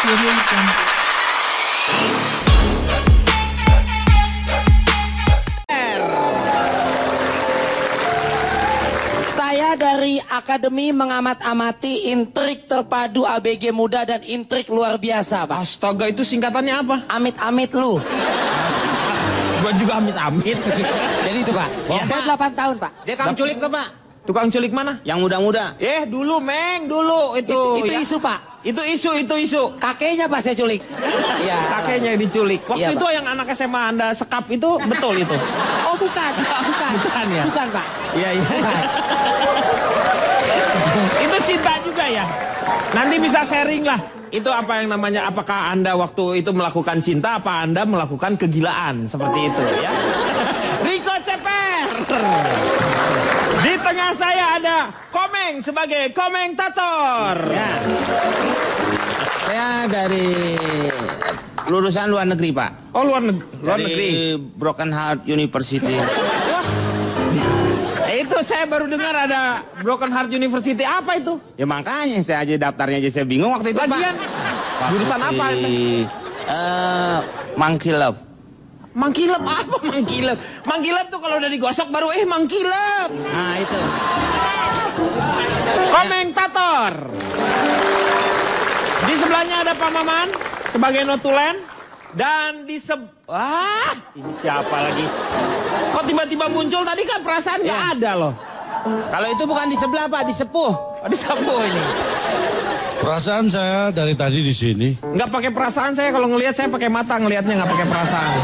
Audio Jungle. Saya dari Akademi mengamat-amati intrik terpadu ABG Muda dan intrik luar biasa, Pak. Astaga, itu singkatannya apa? Amit-amit lu. Gua juga amit-amit. Jadi itu, Pak. Saya 8 tahun, Pak. Dia kang culik tuh, Pak. Tukang culik mana? Yang muda-muda. Dulu, Meng, dulu itu. Itu ya. isu, Pak. Itu isu. Kakeknya, Pak, saya culik. Iya. Kakeknya yang diculik. Waktu Iya, itu Pak. yang anak SMA Anda sekap itu betul itu. Oh, bukan. Bukan ya? Bukan, Pak. Iya. Bukan. Itu cinta juga ya. Nanti bisa sharing lah. Itu apa yang namanya, apakah Anda waktu itu melakukan cinta, apa Anda melakukan kegilaan seperti itu ya. Riko Ceper. Di tengah saya ada Komeng sebagai komentator. Ya. Saya dari lulusan luar negeri, Pak. Oh, luar negeri. Dari Broken Heart University. Itu saya baru dengar ada Broken Heart University. Apa itu? Ya makanya saya aja daftarnya aja saya bingung waktu itu, Lagian, Pak. jurusan apa itu? Monkey Love. Mangkilep apa mangkilep? Mangkilep tuh kalau udah digosok baru mangkilep. Nah, itu. Komentator. Di sebelahnya ada Pak Maman sebagai notulen dan di ini siapa lagi? Kok tiba-tiba muncul tadi kan perasaan nggak Ya. ada loh. Kalau itu bukan di sebelah, Pak, di sepuh. Oh, di sampul ini. Perasaan saya dari tadi di sini. Nggak pakai perasaan saya kalau ngelihat, saya pakai mata ngelihatnya, nggak pakai perasaan.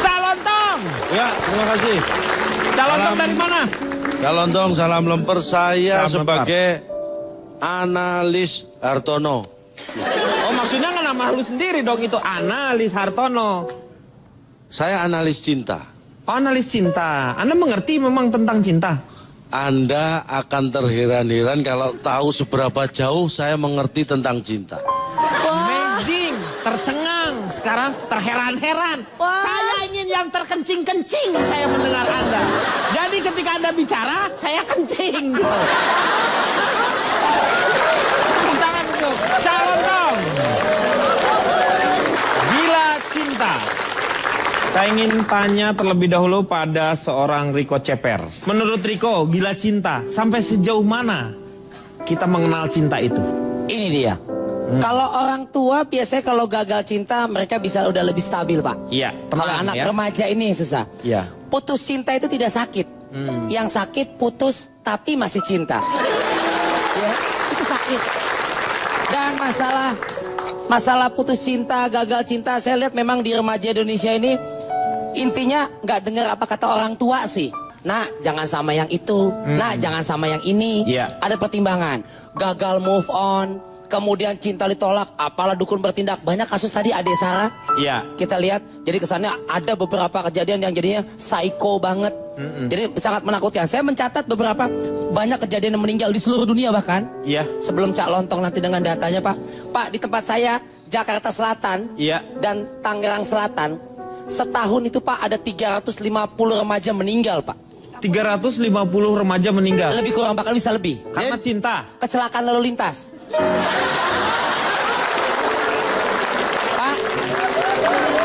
Calontong. Ya, terima kasih. Calontong dari mana? Calontong, salam lemper. Saya Salam sebagai analis Hartono. Oh, maksudnya kan nama lu sendiri dong, itu analis Hartono. Saya analis cinta. Oh, analis cinta. Anda mengerti memang tentang cinta? Anda akan terheran-heran kalau tahu seberapa jauh saya mengerti tentang cinta. Amazing, tercengang, sekarang terheran-heran. Saya ingin yang terkencing-kencing saya mendengar Anda. Jadi ketika Anda bicara, saya kencing. Tepuk tangan untuk Calontong. Gila cinta. Saya ingin tanya terlebih dahulu pada seorang Riko Ceper. Menurut Riko, gila cinta, sampai sejauh mana kita mengenal cinta itu? Ini dia. Kalau orang tua biasanya kalau gagal cinta mereka bisa udah lebih stabil, Pak. Iya, Kalau tenang anak ya. remaja ini yang susah. Iya. Putus cinta itu tidak sakit. Yang sakit putus tapi masih cinta. Ya, itu sakit. Dan masalah putus cinta, gagal cinta, saya lihat memang di remaja Indonesia ini intinya nggak dengar apa kata orang tua sih. Nah, jangan sama yang itu. Nah, jangan sama yang ini. Iya. Ada pertimbangan. Gagal move on, kemudian cinta ditolak, apalah dukun bertindak. Banyak kasus tadi Ade Sarah. Iya. Kita lihat, jadi kesannya ada beberapa kejadian yang jadinya psycho banget. Jadi sangat menakutkan. Saya mencatat beberapa banyak kejadian yang meninggal di seluruh dunia bahkan. Iya. Sebelum Cak Lontong nanti dengan datanya, Pak. Pak, di tempat saya, Jakarta Selatan Iya. dan Tangerang Selatan, setahun itu Pak ada 350 remaja meninggal, Pak. 350 remaja meninggal Lebih kurang bahkan bisa lebih. karena cinta. Kecelakaan lalu lintas. Pak,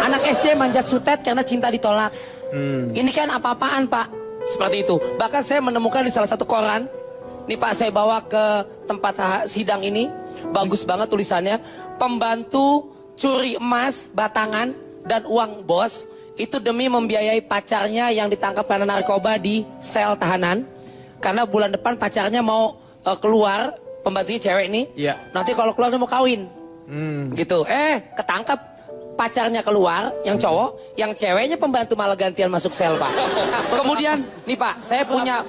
anak SD manjat sutet karena cinta ditolak. Ini kan apa-apaan, Pak. Seperti itu. Bahkan saya menemukan di salah satu koran. Nih Pak, saya bawa ke tempat sidang ini. Bagus banget tulisannya. Pembantu curi emas batangan dan uang bos itu demi membiayai pacarnya yang ditangkap karena narkoba di sel tahanan. Karena bulan depan pacarnya mau keluar, pembantunya cewek nih. Iya. Nanti kalau keluar dia mau kawin. Gitu. Ketangkap. Pacarnya keluar, yang cowok, yang ceweknya pembantu malah gantian masuk sel, Pak. Kemudian, nih Pak, saya punya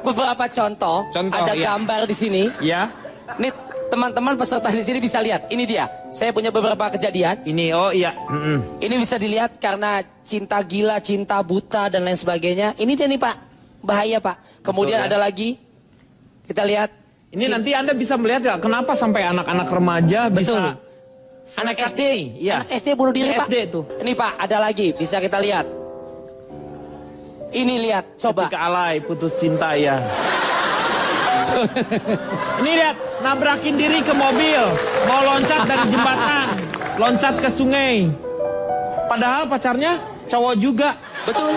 beberapa contoh. Ada iya. gambar di sini. Ya. Nih teman-teman peserta di sini bisa lihat. Ini dia. Saya punya beberapa kejadian. Ini iya. Ini bisa dilihat karena cinta gila, cinta buta dan lain sebagainya. Ini dia nih Pak. Bahaya Pak. Kemudian Betul, ya. ada lagi. Kita lihat. Ini nanti Anda bisa melihat ya kenapa sampai anak-anak remaja Betul. bisa Anak senekat SD, ini. Iya. anak SD bunuh diri Pak. SD tuh. Ini Pak, ada lagi, bisa kita lihat. Ini lihat, coba. Ketika alay putus cinta ya. Ini lihat, nabrakin diri ke mobil, mau loncat dari jembatan, loncat ke sungai. Padahal pacarnya cowok juga. Betul.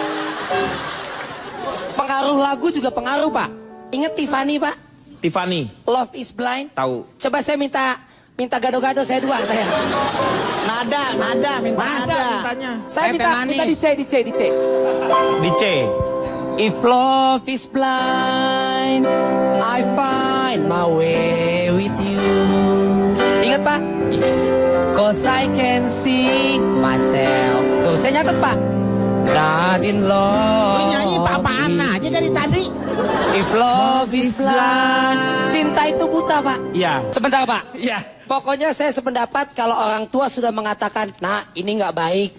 Pengaruh lagu juga pengaruh, Pak. Ingat Tiffany, Pak? Tiffany, Love is Blind. tahu. Coba saya minta gado-gado saya dua saya. Nada, minta nada. Mintanya. Saya Teh minta manis. di C. Di C. If love is blind, I find my way with you. Ingat, Pak? Cause I can see myself. Tuh, saya nyatet, Pak. Not in love. Lu nyanyi apa-apaan aja dari tadi. If love is blind. Cinta itu buta, Pak. Iya. Sebentar, Pak. Iya. Pokoknya saya sependapat kalau orang tua sudah mengatakan, nah ini nggak baik,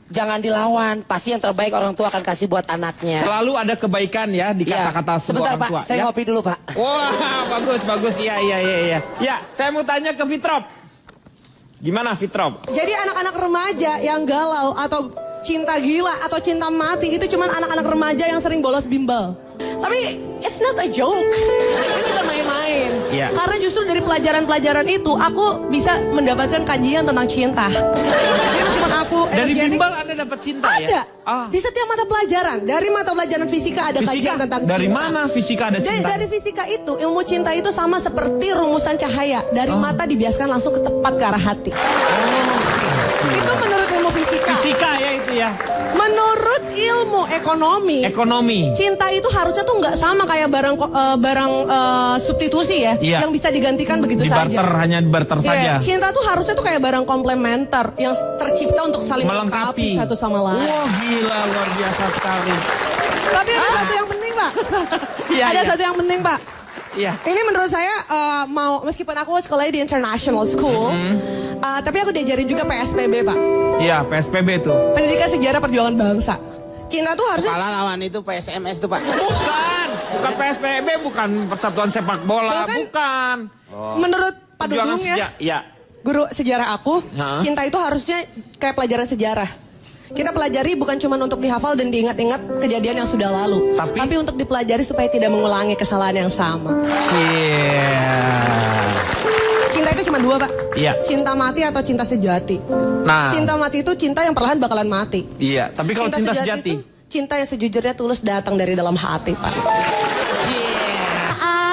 jangan dilawan. Pasti yang terbaik orang tua akan kasih buat anaknya. Selalu ada kebaikan ya di Ya, kata-kata sebuah sebentar, orang Pak. tua. Saya ya? ngopi dulu, Pak. Wah, bagus. Iya. Ya, saya mau tanya ke Fitrop. Gimana Fitrop? Jadi anak-anak remaja yang galau atau cinta gila atau cinta mati itu cuman anak-anak remaja yang sering bolos bimbel. Tapi it's not a joke. Itu bukan main-main. Iya. Karena justru dari pelajaran-pelajaran itu aku bisa mendapatkan kajian tentang cinta. Jadi meskipun aku Dari energetik, bimbel Anda dapat cinta ada. ya? Ah. Di setiap mata pelajaran. Dari mata pelajaran fisika ada kajian tentang Dari cinta. mana fisika ada cinta? Dari fisika itu, ilmu cinta itu sama seperti rumusan cahaya. Dari mata dibiaskan langsung ke tepat ke arah hati. Itu menurut ilmu fisika. Fisika ya itu ya. Menurut ilmu ekonomi, cinta itu harusnya tuh nggak sama kayak barang substitusi ya, Iya. yang bisa digantikan begitu Di saja. barter, hanya barter Iya, saja. cinta tuh harusnya tuh kayak barang komplementer yang tercipta untuk saling Melengkapi. melengkapi satu sama lain. Wah gila, luar biasa sekali. Tapi ada satu yang penting, Pak. Iya, Ada iya. satu yang penting, Pak. Iya. Ini menurut saya meskipun aku sekolah di international school, tapi aku diajarin juga PSPB, Pak. Iya, PSPB tuh. Pendidikan Sejarah Perjuangan Bangsa. Cinta tuh harusnya Kepala lawan itu PSMS tuh, Pak. Bukan PSPB, bukan Persatuan Sepak Bola, Bahkan- bukan. menurut Pak Perjuangan Dudung ya, Iya. guru sejarah aku, Hah? cinta itu harusnya kayak pelajaran sejarah. Kita pelajari bukan cuma untuk dihafal dan diingat-ingat kejadian yang sudah lalu, Tapi untuk dipelajari supaya tidak mengulangi kesalahan yang sama. Iya. Cinta itu cuma dua, Pak. Iya. Cinta mati atau cinta sejati. Nah. Cinta mati itu cinta yang perlahan bakalan mati. Iya, tapi kalau cinta sejati. itu cinta yang sejujurnya tulus datang dari dalam hati, Pak.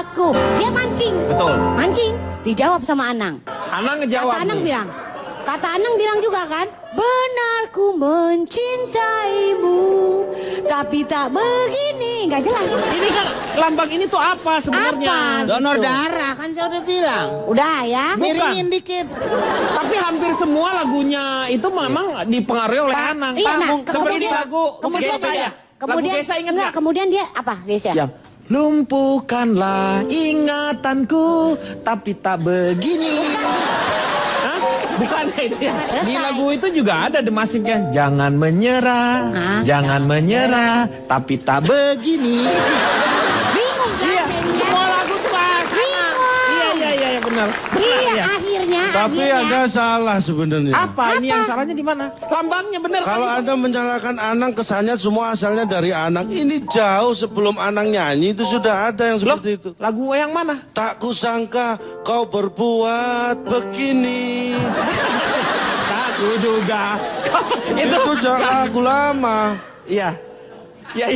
Aku, dia mancing. Betul. Mancing, dijawab sama Anang. Anang ngejawab. Kata Anang bilang juga kan, benar ku mencintaimu, tapi tak begini, nggak jelas. Ini kan lambang ini tuh apa sebenarnya? Apa? Donor Gitu. darah kan saya udah bilang. Udah ya. Miringin dikit. Tapi hampir semua lagunya itu memang dipengaruhi oleh Anang. Iya, nah, Seperti lagu kemudian Gesa ya. kemudian Lagu Gesa ingat enggak, nggak? kemudian dia apa, Gesa? Yang lumpuhkanlah ingatanku, tapi tak begini. Hah? Bukan ya itu ya. Selesai. Di lagu itu juga ada The Massive-nya. Jangan menyerah, Hah? jangan menyerah, tapi tak begini. Bingung kan Iya, jadinya? semua lagu tuh bahas Anang. Bingung. Iya, benar. Iya, akhirnya. Tapi Anda salah sebenarnya. Apa? Ini yang salahnya di mana? Lambangnya benar Kalau tadi. Anda menyalahkan Anang, kesannya semua asalnya dari Anang. Ini jauh sebelum Anang nyanyi itu sudah ada yang Loh, seperti itu. lagu yang mana? Tak kusangka kau berbuat begini. Tak kuduga. Itu lagu lama. Iya. Iya.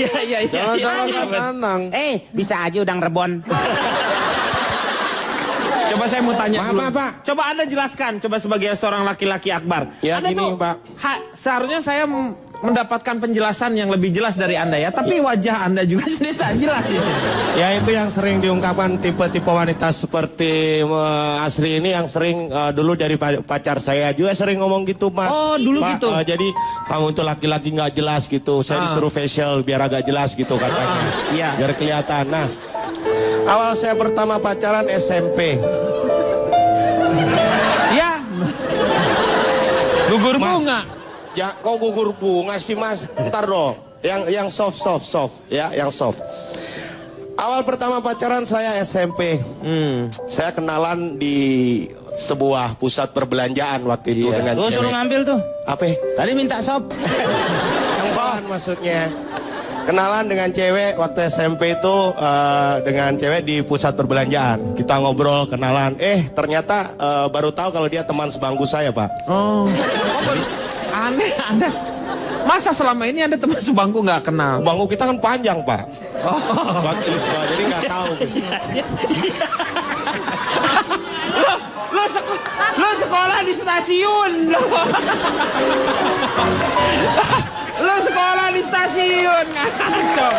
Jangan salahkan Anang. Bisa aja udang rebon. Coba saya mau tanya Maaf, dulu. Pak. Coba Anda jelaskan, coba sebagai seorang laki-laki Akbar. Ya, Anda gini, tuh, Pak. Seharusnya saya mendapatkan penjelasan yang lebih jelas dari Anda ya. Tapi wajah Anda juga sendiri tak jelas ya. Ya itu yang sering diungkapkan tipe-tipe wanita seperti Asri ini yang sering dulu dari pacar saya juga sering ngomong gitu, Mas. Oh, dulu Pak, gitu. jadi kamu itu laki-laki nggak jelas gitu. Saya disuruh facial biar agak jelas gitu katanya. Iya. Biar kelihatan. Nah, awal saya pertama pacaran SMP. Ya. Gugur Mas. bunga. Ya, kok gugur bunga sih, Mas? Ntar dong. Yang soft ya, yang soft. Awal pertama pacaran saya SMP. Saya kenalan di sebuah pusat perbelanjaan waktu itu Iya. dengan Lu suruh cewek. ngambil tuh. Apa? Tadi minta sop. Yang bahan maksudnya. kenalan dengan cewek waktu SMP itu dengan cewek di pusat perbelanjaan. Kita ngobrol, kenalan. Ternyata baru tahu kalau dia teman sebangku saya, Pak. Oh, aneh Anda. Masa selama ini Anda teman sebangku nggak kenal? Bangku kita kan panjang, Pak. Waktu di sekolah, jadi nggak tahu. Lo sekolah di stasiun. Lo sekolah di stasiun. Ngaco.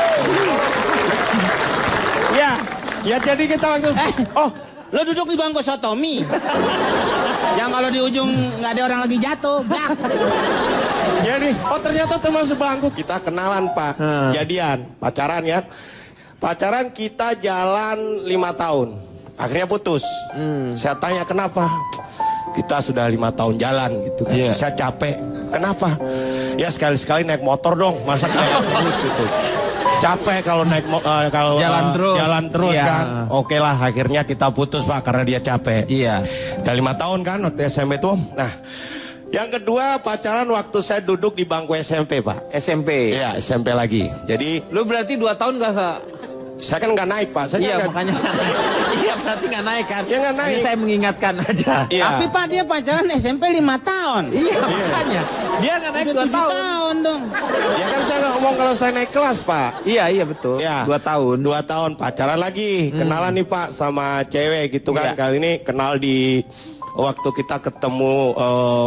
Ya jadi kita waktu Lo duduk di bangku sotomi. Yang kalau di ujung nggak ada orang lagi jatuh, blak. jadi ternyata teman sebangku, kita kenalan, Pak. Jadian, pacaran ya. Pacaran kita jalan 5 tahun. Akhirnya putus. Saya tanya kenapa? Kita sudah 5 tahun jalan gitu kan. Saya capek. Kenapa? Ya sekali-sekali naik motor dong. Masa kayak terus gitu. Capek kalau naik kalau jalan terus kan. Oke lah, akhirnya kita putus, Pak, karena dia capek. Iya. Udah 5 tahun kan waktu SMP itu. Nah, yang kedua pacaran waktu saya duduk di bangku SMP, Pak. SMP. Iya, SMP lagi. Jadi Lu berarti 2 tahun nggak saya kan nggak naik, Pak. Saya Iya nggak- makanya. Iya berarti nggak naik kan? Ya, nggak naik. Ini saya mengingatkan aja. Iya. Tapi Pak, dia pacaran SMP 5 tahun. Iya makanya. Dia nggak naik 2 7 tahun. tahun dong. Ya kan saya nggak ngomong kalau saya naik kelas, Pak. Iya betul. Ya. 2 tahun. 2 tahun pacaran lagi. Kenalan nih, Pak, sama cewek gitu kan. Iya. Kali ini kenal di waktu kita ketemu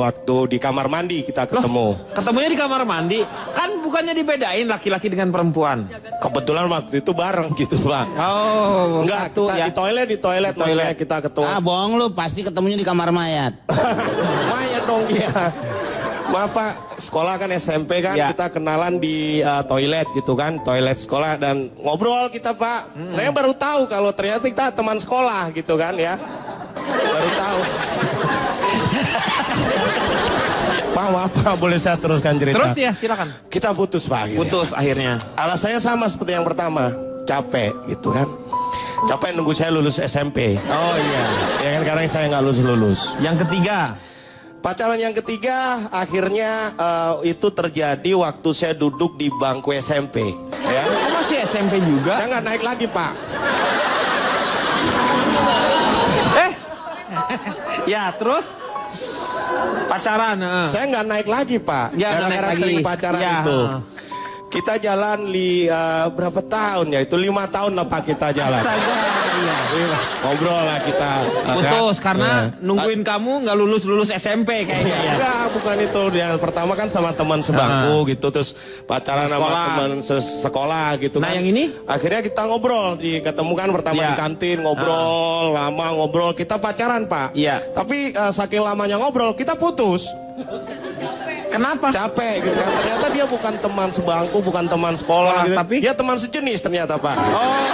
waktu di kamar mandi kita ketemu. Ketemunya di kamar mandi. Kan bukannya dibedain laki-laki dengan perempuan. Kebetulan waktu itu bareng gitu, Pak. Oh, Enggak, satu kita ya. di toilet maksudnya kita ketemu. Ah, bohong lu, pasti ketemunya di kamar mayat. Mayat dong dia. Maaf, Pak, sekolah kan SMP kan, Ya. kita kenalan di toilet gitu kan, toilet sekolah dan ngobrol kita, Pak. Saya baru tahu kalau ternyata kita teman sekolah gitu kan ya. Baru tahu. Pak, maaf, Pak, boleh saya teruskan cerita? Terus ya silakan. Kita putus, Pak. akhirnya. Putus akhirnya. Alasannya sama seperti yang pertama, capek gitu kan. Capek nunggu saya lulus SMP. Oh iya. Ya kan, karena saya nggak lulus. Yang ketiga. Pacaran yang ketiga akhirnya itu terjadi waktu saya duduk di bangku SMP. Ya. Oh, masih SMP juga? Saya nggak naik lagi, Pak. Ya terus pacaran. Saya nggak naik lagi, Pak. Ya, nggak Gara-gara naik lagi. sering pacaran Ya. itu. Kita jalan berapa tahun ya? Itu 5 tahun lah, Pak, kita jalan. Astaga, iya. Ngobrol lah kita. Putus kan? karena Ya. nungguin kamu nggak lulus SMP kayaknya ya. Enggak, bukan itu. Yang pertama kan sama teman sebangku gitu, terus pacaran sama Sekolah. teman sekolah gitu Nah, kan. yang ini? Akhirnya kita ngobrol, ketemukan pertama Iya. di kantin, ngobrol, lama ngobrol, kita pacaran, Pak. Iya. Tapi saking lamanya ngobrol, kita putus. Kenapa? Capek gitu kan. Ternyata dia bukan teman sebangku, bukan teman sekolah gitu. tapi? Dia teman sejenis ternyata, Pak. Oh,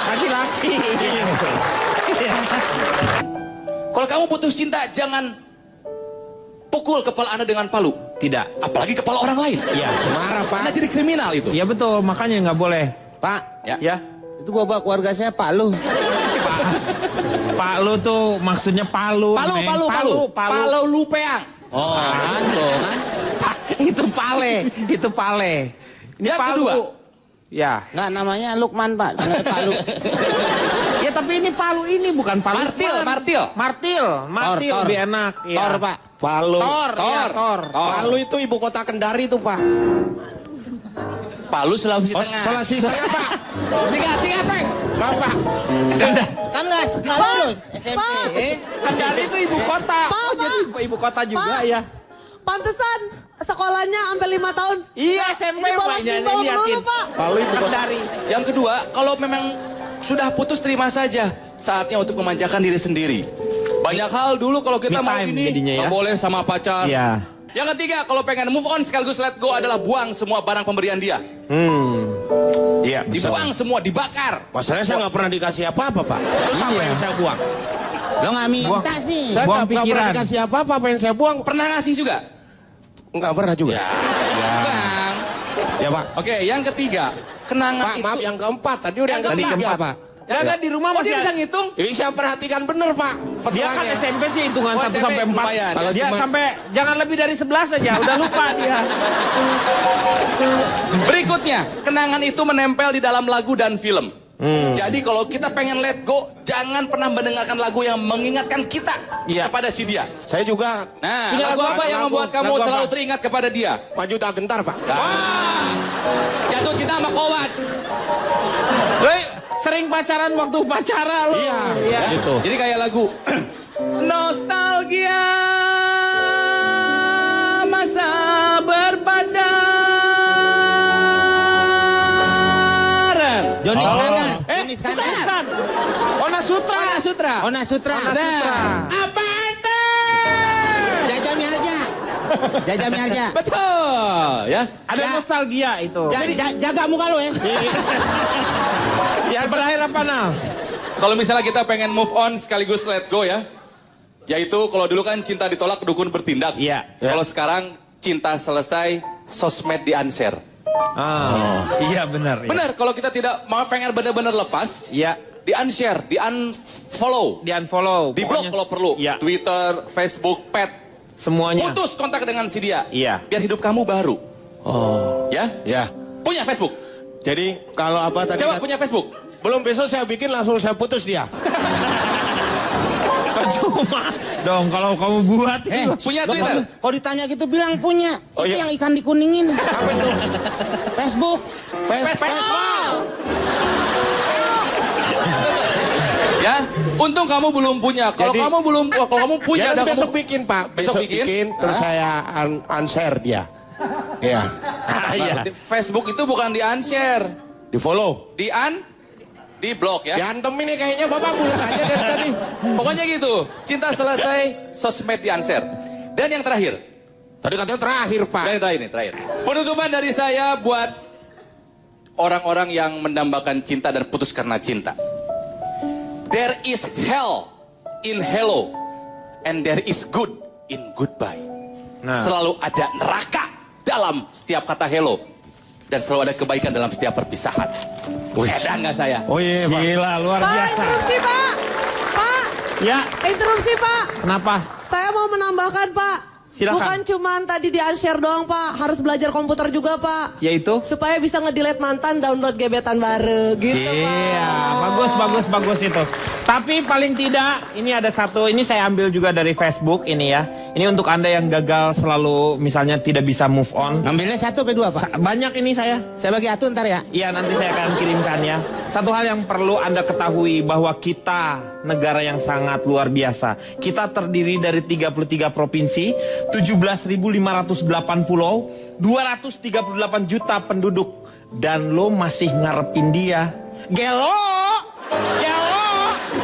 laki-laki. Kalau kamu putus cinta, jangan pukul kepala Anda dengan palu. Tidak. Apalagi kepala orang lain. Iya. Marah, Pak. Anda jadi kriminal itu. Iya betul, makanya nggak boleh. Pak, Ya. Ya. itu bapak keluarga saya Pak lu. Pak lu tuh maksudnya palu. Neng. Palu lupeang. Oh, kan tuh kan. Itu pale, itu pale. Ini Yang palu. kedua. Ya. Nggak, namanya Lukman, Pak. Jangan Pak lu. Ya tapi ini palu ini bukan palu. Martil. Martil Tor. lebih enak. Ya. Tor, Pak. Palu. Iya, Tor. Palu itu ibu kota Kendari tuh, Pak. Palu Sulawesi Oh, Tengah. Sulawesi Tengah, Pak. Singkat, Pak. Maaf, Pak. Kan nggak sekali lulus SMP. Kendari itu ibu kota. Pak, Oh, jadi ibu kota juga Pak. ya. Pantesan sekolahnya sampai 5 tahun. Iya, SMP Ini bolos banyak bimbel liatin. melulu, Pak. Palu ibu kota. Kendari. Yang kedua, kalau memang sudah putus terima saja. Saatnya untuk memanjakan diri sendiri. Banyak hal dulu kalau kita Me mau time ini jadinya ya. nggak boleh sama pacar. Iya. Yang ketiga, kalau pengen move on sekaligus let go adalah buang semua barang pemberian dia. Iya, betul. Dibuang semua, dibakar. Masalahnya saya nggak pernah dikasih apa-apa, Pak. Terus apa yang saya buang? Lo nggak minta sih. Saya Buang nggak pernah pikiran. dikasih apa-apa, apa yang saya buang? Pernah ngasih juga? Nggak pernah juga. Bang. Ya, Pak. Oke, yang ketiga, kenangan Pak, itu. maaf, yang keempat. Tadi udah yang Tadi ketiga, keempat. Pak. Enggak, di rumah Oh, masih dia bisa ngitung? Saya perhatikan bener Pak. Dia kan Petualannya. SMP sih hitungan Oh, 1 SMP, sampai 4. lumayan. Kalau dia sampai jangan lebih dari 11 aja, udah lupa dia. Berikutnya, kenangan itu menempel di dalam lagu dan film. Jadi kalau kita pengen let go, jangan pernah mendengarkan lagu yang mengingatkan kita Iya. kepada si dia. Saya juga Nah, Punya lagu lagu apa apa? yang membuat kamu Lagu apa? selalu teringat kepada dia? maju tak gentar Pak. Jatuh cinta sama Kowat. Woi, sering pacaran waktu pacaran lu. Iya, gitu. Jadi kayak lagu Nostalgia masa berpacaran. Joni Iskandar. Eh, Joni Iskandar. bukan. Ona Sutra. Ona Sutra. Ona Sutra. Nah, apa ada? Jaja Miharja. Jaja Miharja. Betul, ya. Ada nostalgia itu. Jaga muka lu ya. Yang berakhir apa Nal? Kalau misalnya kita pengen move on sekaligus let go ya. Yaitu kalau dulu kan cinta ditolak, dukun bertindak. Iya. Kalau sekarang cinta selesai, sosmed di-unshare. Iya benar. Iya. Benar, kalau kita tidak mau pengen benar-benar lepas, Iya. di-unshare, di-unfollow. Di unfollow. Di blok Pokoknya- kalau perlu. Iya. Twitter, Facebook, pet. Semuanya. Putus kontak dengan si dia. Iya. Biar hidup kamu baru. Ya? Ya. Punya Facebook. Jadi kalau apa tadi? Coba punya Facebook. Belum, besok saya bikin langsung saya putus dia. Percuma dong kalau kamu buat itu. Punya Lo Twitter. Kalau ditanya gitu bilang punya. Oh, Itu iya. yang ikan dikuningin. Apa itu? Facebook. Ya, untung kamu belum punya. Kalau Jadi- kamu belum, kalau kamu punya, Ya nanti dan besok kamu bikin Pak. Besok bikin? terus saya unshare dia. Iya. Iya. Di Facebook itu bukan di unshare, Di follow. di blok ya. Diantem ini kayaknya Bapak bulut aja dari tadi. Pokoknya gitu. Cinta selesai, sosmed di unshare. Dan yang terakhir, Tadi katanya terakhir Pak. dan yang terakhir nih, terakhir. Penutupan dari saya buat orang-orang yang mendambakan cinta dan putus karena cinta. There is hell in hello, and there is good in goodbye. Nah. Selalu ada neraka dalam setiap kata hello, dan selalu ada kebaikan dalam setiap perpisahan. Edan nggak saya? Oh iya Pak. Gila, luar Pak, biasa. interupsi Pak. Pak, Ya, interupsi Pak. kenapa? Saya mau menambahkan Pak. Silakan. Bukan cuman tadi di unshare doang Pak. Harus belajar komputer juga Pak. Yaitu? Supaya bisa nge-delete mantan, download gebetan baru. Gitu Iya, Pak. bagus itu. Tapi paling tidak, ini ada satu, ini saya ambil juga dari Facebook ini ya. Ini untuk Anda yang gagal selalu, misalnya tidak bisa move on. Ambilnya 1 apa 2 Pak? Banyak ini saya. Saya bagi atu ntar ya. Iya, nanti saya akan kirimkan ya. Satu hal yang perlu Anda ketahui bahwa kita negara yang sangat luar biasa. Kita terdiri dari 33 provinsi, 17.508 pulau, 238 juta penduduk. Dan lo masih ngarepin dia. Gelo!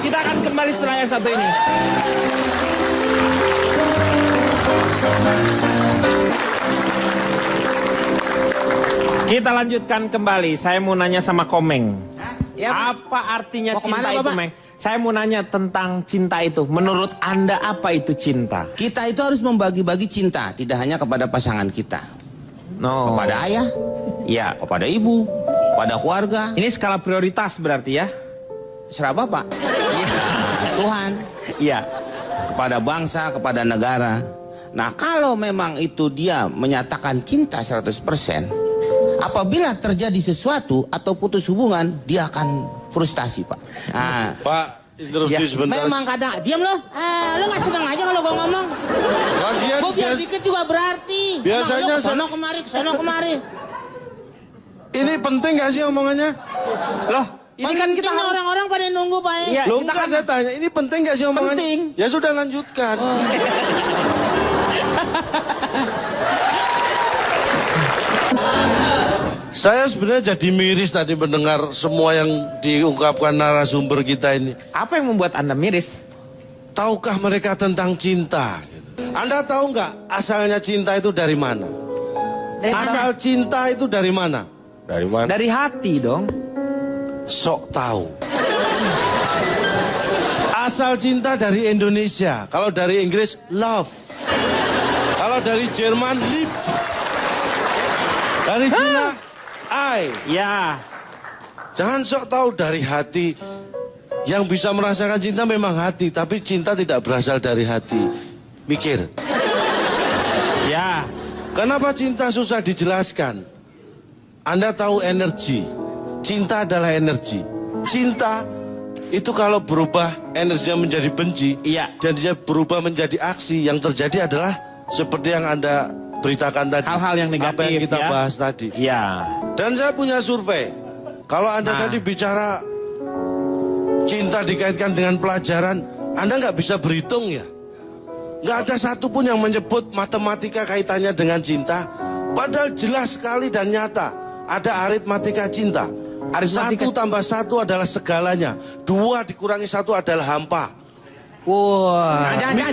Kita akan kembali setelah yang satu ini. Kita lanjutkan kembali. Saya mau nanya sama Komeng. Ya, Pak. Apa artinya Mau kemana, cinta itu, Bapak? Meng? Saya mau nanya tentang cinta itu. Menurut Anda apa itu cinta? Kita itu harus membagi-bagi cinta, tidak hanya kepada pasangan kita. No. Kepada ayah, Ya. kepada ibu, kepada keluarga, Ini skala prioritas berarti ya? serah Bapak. Tuhan, Iya. kepada bangsa, kepada negara. Nah, kalau memang itu dia menyatakan cinta 100%, apabila terjadi sesuatu atau putus hubungan, dia akan frustasi, Pak. Nah, Pak, interupsi sebentar. memang kadang, diam lo. Lo gak seneng aja kalau gue ngomong. Lagian Gue biar dikit juga berarti. Biasanya sono kemari, sono kemari. ini penting gak sih omongannya? Loh, ini kan kita harus... orang-orang pada nunggu, Pak. Iya, Loh, kita enggak, kan... saya tanya, ini penting gak sih omongannya? Penting. Ya sudah, lanjutkan. Saya sebenarnya jadi miris tadi mendengar semua yang diungkapkan narasumber kita ini. Apa yang membuat Anda miris? Tahukah mereka tentang cinta? Anda tahu nggak asalnya cinta itu dari mana? Asal cinta itu dari mana? Dari mana? Dari hati dong. Sok tahu. Asal cinta dari Indonesia. Kalau dari Inggris, love. Kalau dari Jerman, lieb. Dari Cina, I. Ya. Jangan sok tahu dari hati. Yang bisa merasakan cinta memang hati, tapi cinta tidak berasal dari hati. Mikir. Ya. Kenapa cinta susah dijelaskan? Anda tahu energi. Cinta adalah energi. Cinta itu kalau berubah energinya menjadi benci, Iya. dan dia berubah menjadi aksi, yang terjadi adalah seperti yang Anda beritakan tadi. Hal-hal yang negatif, apa yang kita ya. bahas tadi. Iya. Dan saya punya survei. Kalau Anda Nah. tadi bicara cinta dikaitkan dengan pelajaran, Anda nggak bisa berhitung ya. Nggak ada satupun yang menyebut matematika kaitannya dengan cinta. Padahal jelas sekali dan nyata. Ada aritmatika cinta. Aritmatika- 1 tambah 1 adalah segalanya. 2 dikurangi 1 adalah hampa. Wah. Jangan.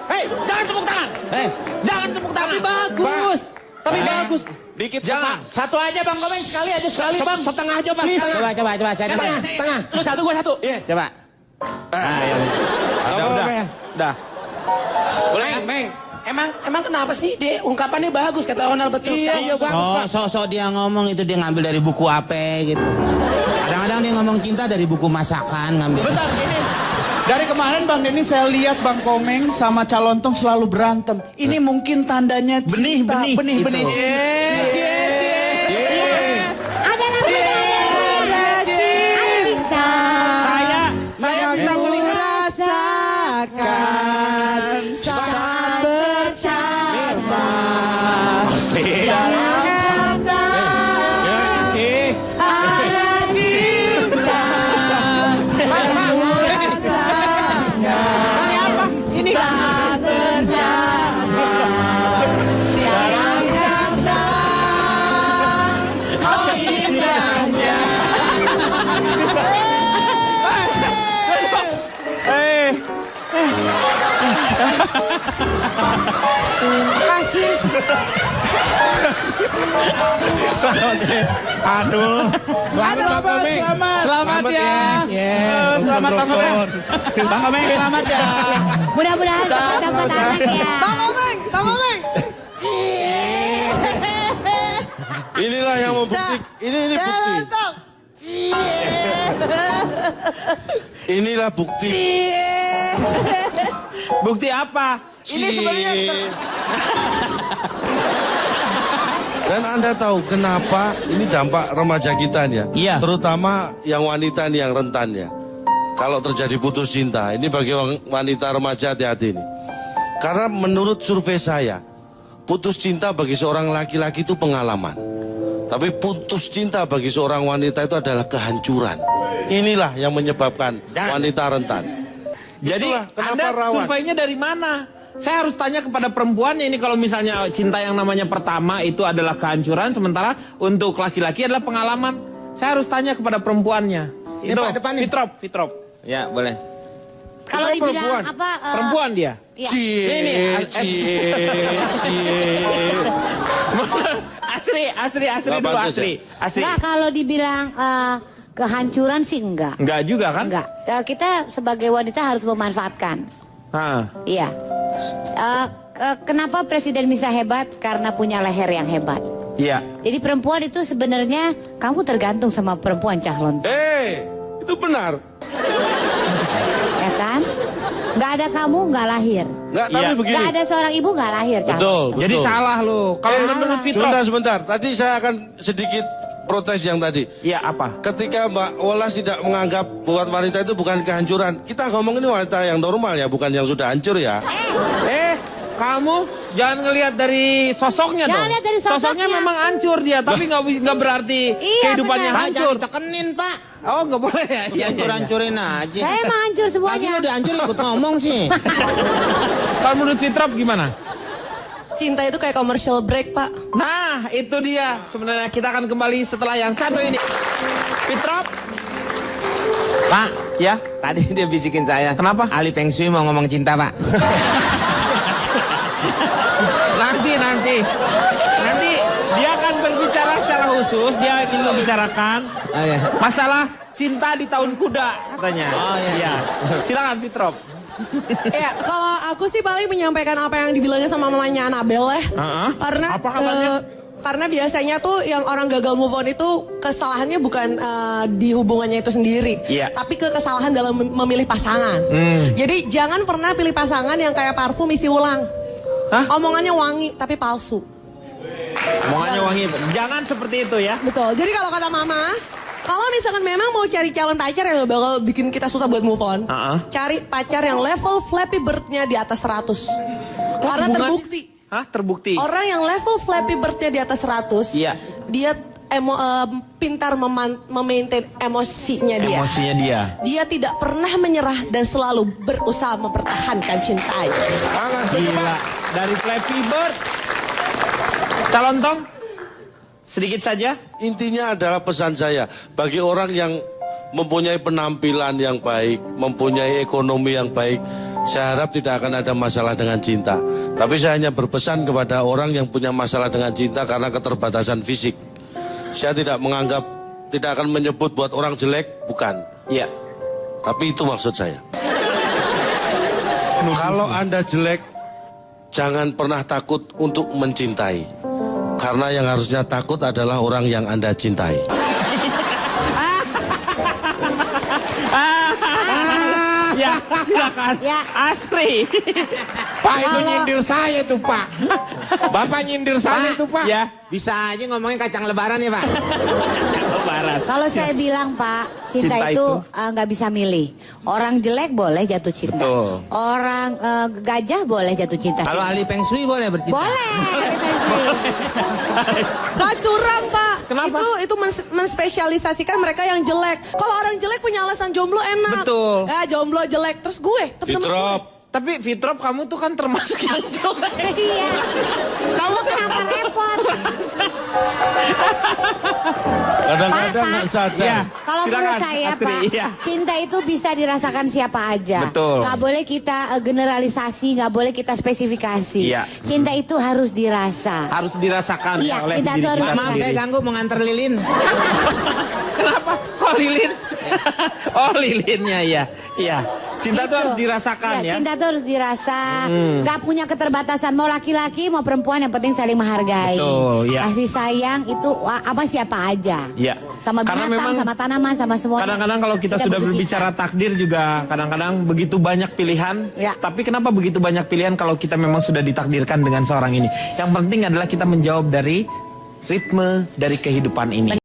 Hei, jangan tepuk tangan. Jangan tepuk tangan. Tapi bagus. Tapi bagus. Dikit Jangan. Satu aja Bang Komeng, sekali aja sekali Bang. Setengah aja Pak. Coba. Setengah. Lu satu, gua satu. Iya, coba. Udah. Meng. Emang kenapa sih, Dek? Ungkapannya bagus, kata Ronald betul. Iya, sok dia ngomong itu dia ngambil dari buku apa gitu. Kadang-kadang dia ngomong cinta dari buku masakan ngambil. Bentar, ini dari kemarin Bang Denny saya lihat Bang Komeng sama Calontong selalu berantem. Ini mungkin tandanya cinta. Benih-benih itu. Ada lagu ada cinta. Saya bisa melihat. Rasakan saat bercanda. Ada cinta. Aku rasakan saat bercanda. Yang kata oh indahnya. Aduh. Selamat Bang Komeng. Selamat ya. Selamat Bang Komeng. Bang Komeng selamat ya. Mudah-mudahan cepat dapat anak ya. Bang Komeng, Bang Komeng. Inilah yang membuktikan. Ini bukti. Inilah bukti. Bukti apa? Ini sebenarnya Dan Anda tahu kenapa ini dampak remaja kita nih ya. Iya. Terutama yang wanita nih yang rentan ya. Kalau terjadi putus cinta, ini bagi wanita remaja hati-hati nih. Karena menurut survei saya, putus cinta bagi seorang laki-laki itu pengalaman. Tapi putus cinta bagi seorang wanita itu adalah kehancuran. Inilah yang menyebabkan wanita rentan. Jadi Itulah kenapa Anda rawan. surveinya dari mana? Saya harus tanya kepada perempuannya ini kalau misalnya cinta yang namanya pertama itu adalah kehancuran, sementara untuk laki-laki adalah pengalaman. Saya harus tanya kepada perempuannya. Itu Depan nih. Fitrop. Ya, boleh. Kalau Itu dibilang perempuan. apa? Perempuan dia. Iya. Cie. Asri Nggak dulu pantas asri. Enggak, kalau dibilang kehancuran sih enggak. Enggak juga kan? Enggak. Kita sebagai wanita harus memanfaatkan. Hah. Iya. Kenapa presiden bisa hebat? Karena punya leher yang hebat. Iya. Jadi perempuan itu sebenarnya kamu tergantung sama perempuan Cahlon, Itu benar. ya kan? Nggak ada kamu nggak lahir. Nggak, tapi Iya. begini. Nggak ada seorang ibu nggak lahir Cahlon. Betul. Jadi salah lo. Kalau menurut Fitrop. Sebentar. Tadi saya akan sedikit protes yang tadi. Iya apa? Ketika Mbak Wolas tidak menganggap buat wanita itu bukan kehancuran. Kita ngomong ini wanita yang normal ya, bukan yang sudah hancur ya. Kamu jangan ngelihat dari sosoknya Jangan dong. lihat dari sosoknya. memang hancur dia, tapi nggak berarti Iya, kehidupannya benar. hancur. Tekenin, Pak. Oh nggak boleh ya? Iya. Hancur-hancurin aja. Saya emang hancur Tadi semuanya. udah hancur ikut ngomong sih. Kalau menurut Fitrop gimana? Cinta itu kayak commercial break, Pak. Nah, itu dia. Sebenarnya kita akan kembali setelah yang satu ini. Fitrop, Pak, ya. tadi dia bisikin saya. Kenapa? Ali Peng Shui mau ngomong cinta, Pak. Nanti dia akan berbicara secara khusus. Dia ingin membicarakan Iya. masalah cinta di tahun kuda katanya. Oh, iya. Silakan Fitrop. Ya, kalau aku sih paling menyampaikan apa yang dibilangnya sama mamanya Anabel ya. Heeh. Karena Apa katanya? Karena biasanya tuh yang orang gagal move on itu kesalahannya bukan di hubungannya itu sendiri, Iya. tapi kesalahan dalam memilih pasangan. Jadi jangan pernah pilih pasangan yang kayak parfum isi ulang. Hah? Omongannya wangi tapi palsu. Omongannya wangi. Jangan seperti itu ya. Betul. Jadi kalau kata mama, kalau misalkan memang mau cari calon pacar yang bakal bikin kita susah buat move on, cari pacar yang level Flappy Bird-nya di atas 100. Karena terbukti. Hah, terbukti. Orang yang level Flappy Bird-nya di atas 100, Iya. dia pintar memaintain emosinya dia. Emosinya dia. Dia tidak pernah menyerah dan selalu berusaha mempertahankan cintanya. Gila. Dari Flappy Bird. Calon Tong, sedikit saja. Intinya adalah pesan saya bagi orang yang mempunyai penampilan yang baik, mempunyai ekonomi yang baik, saya harap tidak akan ada masalah dengan cinta. Tapi saya hanya berpesan kepada orang yang punya masalah dengan cinta karena keterbatasan fisik. Saya tidak menganggap, tidak akan menyebut buat orang jelek, bukan. Iya. Tapi itu maksud saya. Kalau Anda jelek, jangan pernah takut untuk mencintai. Karena yang harusnya takut adalah orang yang Anda cintai. Ya, silakan. Ya. Asri. Pak itu nyindir saya tuh Pak. Bapak nyindir saya tuh Pak. Ya. Bisa aja ngomongin kacang lebaran ya Pak. Lebaran. Kalau saya bilang Pak, cinta Cinta itu itu nggak bisa milih. Orang jelek boleh jatuh cinta. Betul. Orang gajah boleh jatuh cinta. Kalau ahli Feng Shui boleh bercinta. Boleh. Pak curang Pak. Kenapa? Itu menspesialisasikan mereka yang jelek. Kalau orang jelek punya alasan jomblo enak. Betul. Ya jomblo jelek. Terus gue, temen-temen Fitrop. Tapi Fitrop, kamu tuh kan termasuk yang jelek. Iya. Kamu Kenapa repot? Kadang-kadang Pak, nggak sadar. Iya. Kalau Silakan, menurut saya Astri, Pak, iya. cinta itu bisa dirasakan siapa aja. Betul. Nggak boleh kita generalisasi, nggak boleh kita spesifikasi. Iya. Cinta itu harus dirasa. harus dirasakan Iya, oleh kita diri tuh harus kita Maaf saya sendiri. ganggu mau nganter lilin. Kenapa? Oh lilin. Oh lilinnya ya. Iya. Cinta tuh Itu. harus dirasakan Iya, ya. Cinta tuh harus dirasa. Nggak punya keterbatasan. Mau laki-laki, mau perempuan, yang penting saling menghargai. Betul, iya. Kasih sayang itu apa siapa aja. Iya. Sama Karena binatang, memang sama tanaman, sama semuanya. Kadang-kadang kalau kita sudah butuh berbicara takdir juga kadang-kadang begitu banyak pilihan. Ya. Tapi kenapa begitu banyak pilihan kalau kita memang sudah ditakdirkan dengan seorang ini? Yang penting adalah kita menjawab dari ritme dari kehidupan ini.